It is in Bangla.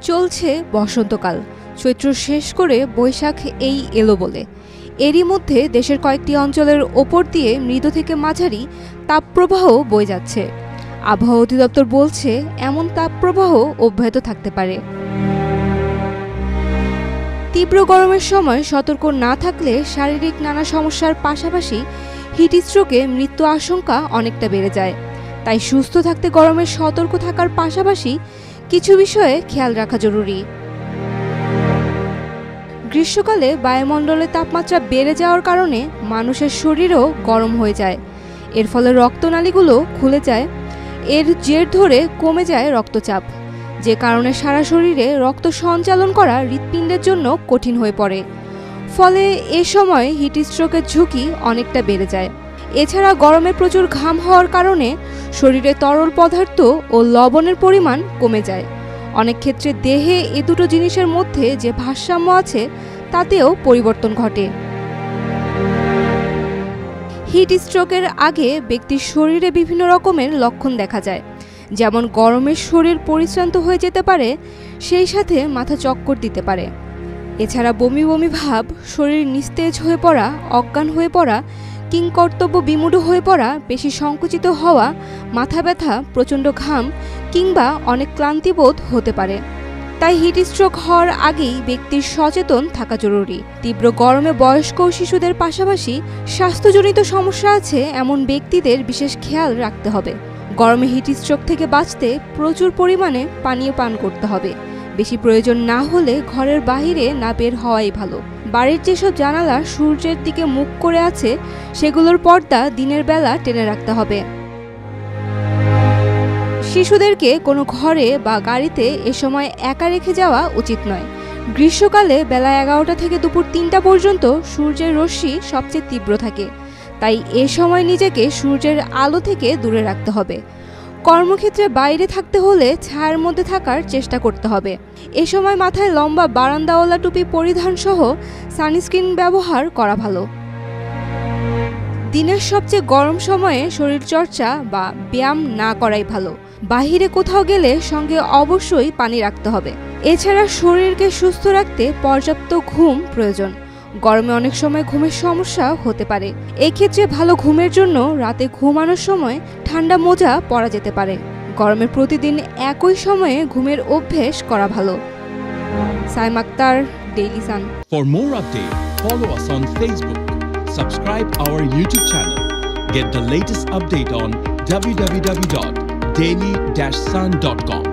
চলছে বসন্তকাল, চৈত্র শেষ করে বৈশাখ এই এলো বলে। এরই মধ্যে দেশের কয়েকটি অঞ্চলের ওপর দিয়ে মৃদু থেকে মাঝারি তাপপ্রবাহ বয়ে যাচ্ছে। আবহাওয়া অধিদপ্তর বলছে এমন তাপপ্রবাহ অব্যাহত থাকতে পারে। তীব্র গরমের সময় সতর্ক না থাকলে শারীরিক নানা সমস্যার পাশাপাশি হিট স্ট্রোকে মৃত্যু আশঙ্কা অনেকটা বেড়ে যায়। তাই সুস্থ থাকতে গরমের সতর্ক থাকার পাশাপাশি কিছু বিষয়ে খেয়াল রাখা জরুরি। গ্রীষ্মকালে বায়ুমণ্ডলের তাপমাত্রা বেড়ে যাওয়ার কারণে মানুষের শরীরও গরম হয়ে যায়। এর ফলে রক্তনালীগুলো খুলে যায়, এর জের ধরে কমে যায় রক্তচাপ, যে কারণে সারা শরীরে রক্ত সঞ্চালন করা হৃৎপিণ্ডের জন্য কঠিন হয়ে পড়ে। ফলে এ সময় হিট স্ট্রোকের ঝুঁকি অনেকটা বেড়ে যায়। এছাড়া গরমে প্রচুর ঘাম হওয়ার কারণে শরীরে তরল পদার্থ ও লবণের পরিমাণ কমে যায়। অনেক ক্ষেত্রে দেহে এ দুটো জিনিসের মধ্যে যে ভারসাম্য আছে তাতেও পরিবর্তন ঘটে। হিট স্ট্রোকের আগে ব্যক্তির শরীরে বিভিন্ন রকমের লক্ষণ দেখা যায়, যেমন গরমে শরীর পরিশ্রান্ত হয়ে যেতে পারে, সেই সাথে মাথা চক্কর দিতে পারে। এছাড়া বমি বমি ভাব, শরীর নিস্তেজ হয়ে পড়া, অজ্ঞান হয়ে পড়া, কিংকর্তব্য বিমূঢ় হয়ে পড়া, বেশি সংকুচিত হওয়া, মাথা ব্যথা, প্রচণ্ড ঘাম কিংবা অনেক ক্লান্তিবোধ হতে পারে। তাই হিট স্ট্রোক হওয়ার আগেই ব্যক্তির সচেতন থাকা জরুরি। তীব্র গরমে বয়স্ক ও শিশুদের পাশাপাশি স্বাস্থ্যজনিত সমস্যা আছে এমন ব্যক্তিদের বিশেষ খেয়াল রাখতে হবে। গরমে হিট স্ট্রোক থেকে বাঁচতে প্রচুর পরিমাণে পানীয় পান করতে হবে। বেশি প্রয়োজন না হলে ঘরের বাইরে না বের হওয়াই ভালো। বাড়ির যেসব জানালা সূর্যের দিকে মুখ করে আছে সেগুলোর পর্দা দিনের বেলা টেনে রাখতে হবে। শিশুদেরকে কোনো ঘরে বা গাড়িতে এ সময় একা রেখে যাওয়া উচিত নয়। গ্রীষ্মকালে বেলা 11টা থেকে দুপুর 3টা পর্যন্ত সূর্যের রশ্মি সবচেয়ে তীব্র থাকে, তাই এ সময় নিজেকে সূর্যের আলো থেকে দূরে রাখতে হবে। কর্মক্ষেত্রে বাইরে থাকতে হলে ছায়ার মধ্যে থাকার চেষ্টা করতে হবে। এ সময় মাথায় লম্বা বারান্দাওয়ালা টুপি পরিধান সহ সানস্ক্রিন ব্যবহার করা ভালো। দিনের সবচেয়ে গরম সময়ে শরীরচর্চা বা ব্যায়াম না করাই ভালো। বাহিরে কোথাও গেলে সঙ্গে অবশ্যই পানি রাখতে হবে। এছাড়া শরীরকে সুস্থ রাখতে পর্যাপ্ত ঘুম প্রয়োজন। গরমে অনেক সময় ঘুমের সমস্যা হতে পারে। এক্ষেত্রে ভালো ঘুমের জন্য রাতে ঘুমানোর সময় ঠান্ডা মোজা পরা যেতে পারে। গরমে প্রতিদিন একই সময়ে ঘুমের অভ্যেস করা ভালো। Saim Akhtar, Daily Sun. For more updates, follow us on Facebook. Subscribe our YouTube channel. Get the latest update on www.daily-sun.com.